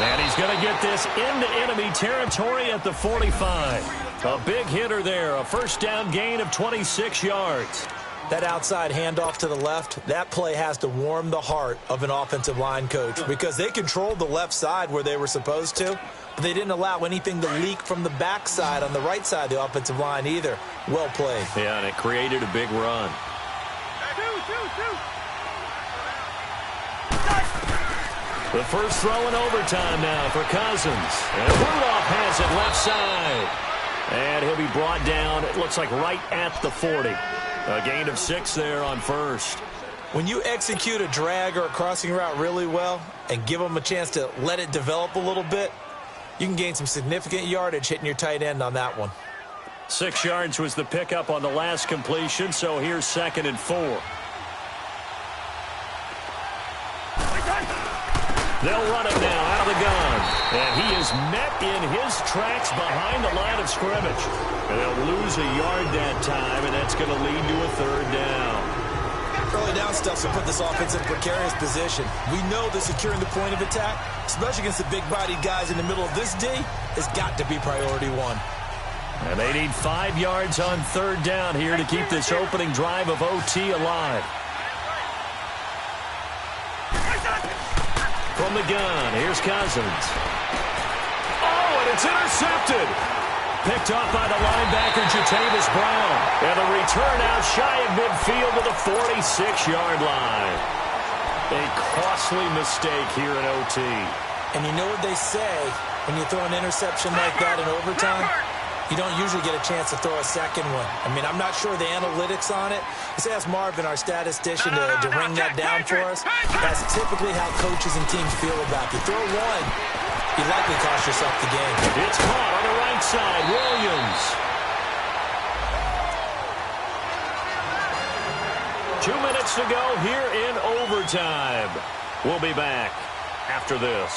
S1: And he's going to get this into enemy territory at the 45. A big hitter there. A first down gain of 26 yards.
S2: That outside handoff to the left, that play has to warm the heart of an offensive line coach because they controlled the left side where they were supposed to, but they didn't allow anything to leak from the backside on the right side of the offensive line either. Well played.
S1: Yeah, and it created a big run. The first throw in overtime now for Cousins. And Rudolph has it left side. And he'll be brought down, it looks like right at the 40. A gain of 6 there on first.
S2: When you execute a drag or a crossing route really well and give them a chance to let it develop a little bit, you can gain some significant yardage hitting your tight end on that one.
S1: 6 yards was the pickup on the last completion, so here's 2nd and 4. They'll run it now out of the gun. And he is met in his tracks behind the line of scrimmage. And they'll lose a yard that time, and that's going to lead to a 3rd down.
S2: Early down stuff will put this offense in a precarious position. We know that securing the point of attack, especially against the big-bodied guys in the middle of this D, has got to be priority 1.
S1: And they need 5 yards on 3rd down here to keep this opening drive of OT alive. From the gun, here's Cousins. Oh, and it's intercepted. Picked off by the linebacker, Jatavis Brown. And the return out shy of midfield to the 46-yard line. A costly mistake here in OT.
S2: And you know what they say, when you throw an interception like that in overtime, you don't usually get a chance to throw a second one. I mean, I'm not sure the analytics on it. Let's ask Marvin, our statistician, to ring that down for us. That's typically how coaches and teams feel about it. You throw one, you likely cost yourself the game.
S1: It's caught on the right side. Williams. 2 minutes to go here in overtime. We'll be back after this.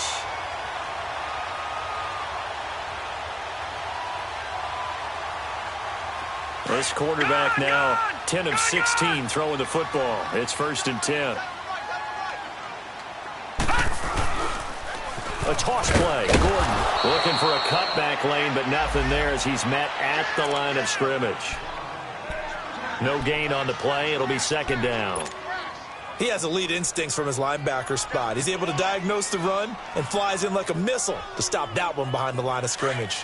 S1: This quarterback now 10 of 16 throwing the football. It's 1st and 10. A toss play. Gordon looking for a cutback lane, but nothing there as he's met at the line of scrimmage. No gain on the play. It'll be 2nd down.
S2: He has elite instincts from his linebacker spot. He's able to diagnose the run and flies in like a missile to stop that one behind the line of scrimmage.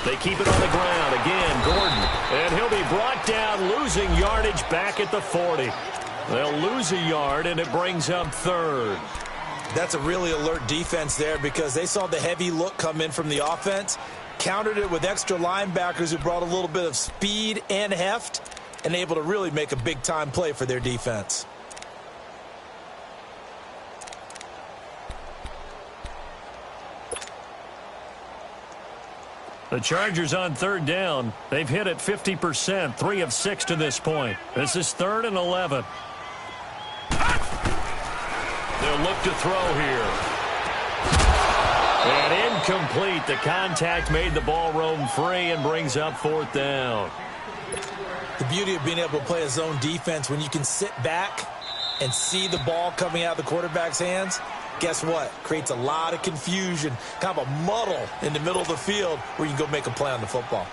S1: They keep it on the ground. Again, Gordon. And he'll be brought down, losing yardage back at the 40. They'll lose a yard, and it brings up 3rd.
S2: That's a really alert defense there because they saw the heavy look come in from the offense, countered it with extra linebackers who brought a little bit of speed and heft, and able to really make a big-time play for their defense.
S1: The Chargers on 3rd down. They've hit it 50%, 3 of 6 to this point. This is 3rd and 11. They'll look to throw here. And incomplete. The contact made the ball roam free and brings up 4th down.
S2: The beauty of being able to play a zone defense when you can sit back and see the ball coming out of the quarterback's hands, guess what? Creates a lot of confusion, kind of a muddle in the middle of the field where you can go make a play on the football.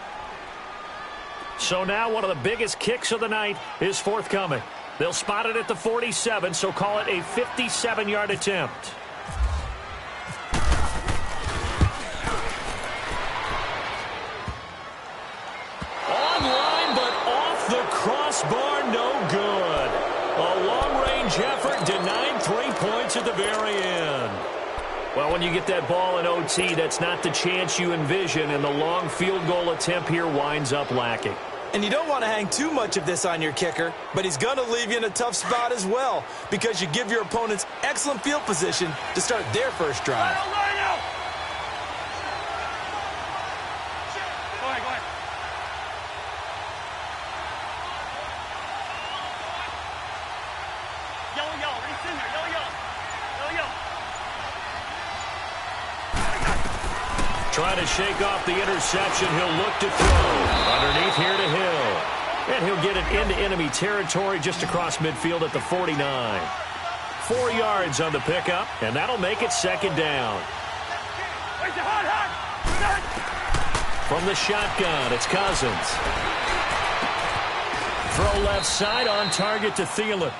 S1: So now one of the biggest kicks of the night is forthcoming. They'll spot it at the 47, so call it a 57-yard attempt. Online, but off the crossbar, no good. A long-range effort denied 3 points at the very end. Well, when you get that ball in OT, that's not the chance you envision, and the long field goal attempt here winds up lacking.
S2: And you don't want to hang too much of this on your kicker, but he's going to leave you in a tough spot as well because you give your opponents excellent field position to start their first drive.
S1: Trying to shake off the interception. He'll look to throw. Underneath here to Hill. And he'll get it into enemy territory just across midfield at the 49. 4 yards on the pickup, and that'll make it 2nd down. From the shotgun, it's Cousins. Throw left side on target to Thielen.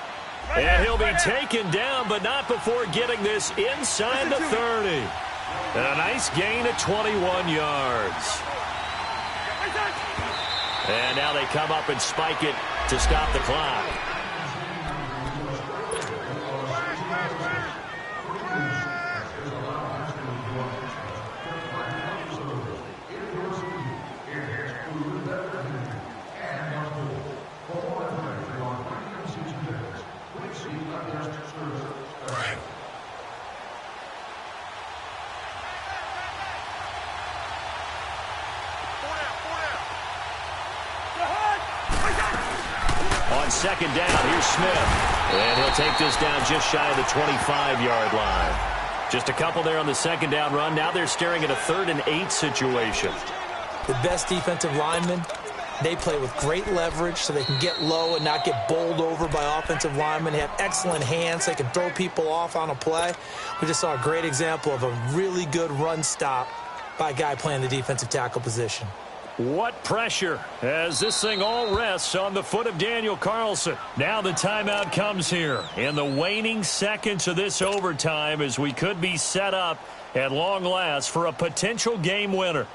S1: And he'll be taken down, but not before getting this inside the 30. And a nice gain of 21 yards. And now they come up and spike it to stop the clock. on second down. Here's Smith. And he'll take this down just shy of the 25-yard line. Just a couple there on the second down run. Now they're staring at a 3rd and 8 situation.
S2: The best defensive linemen, they play with great leverage so they can get low and not get bowled over by offensive linemen. They have excellent hands. They can throw people off on a play. We just saw a great example of a really good run stop by a guy playing the defensive tackle position.
S1: What pressure as this thing all rests on the foot of Daniel Carlson. Now the timeout comes here in the waning seconds of this overtime as we could be set up at long last for a potential game winner.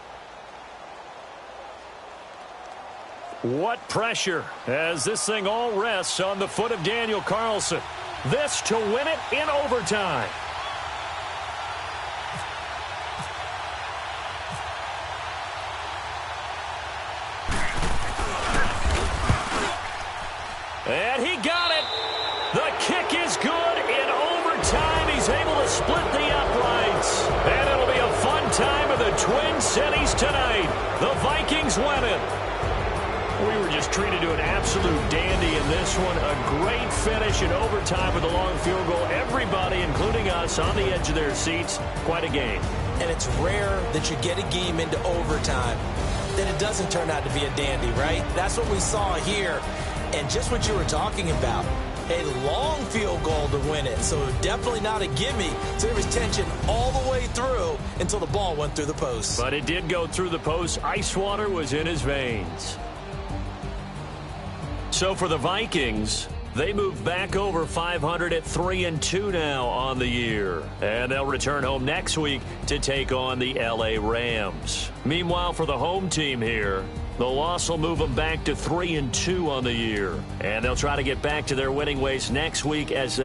S1: What pressure as this thing all rests on the foot of Daniel Carlson. This to win it in overtime. And he got it. The kick is good in overtime. He's able to split the uprights. And it'll be a fun time of the Twin Cities tonight. The Vikings win it. We were just treated to an absolute dandy in this one. A great finish in overtime with a long field goal. Everybody, including us, on the edge of their seats. Quite a game.
S2: And it's rare that you get a game into overtime that it doesn't turn out to be a dandy, right? That's what we saw here. And just what you were talking about, a long field goal to win it. So definitely not a gimme. So there was tension all the way through until the ball went through the post.
S1: But it did go through the post. Ice water was in his veins. So for the Vikings, they move back over 500 at 3-2 now on the year. And they'll return home next week to take on the LA Rams. Meanwhile, for the home team here, the loss will move them back to 3-2 on the year. And they'll try to get back to their winning ways next week as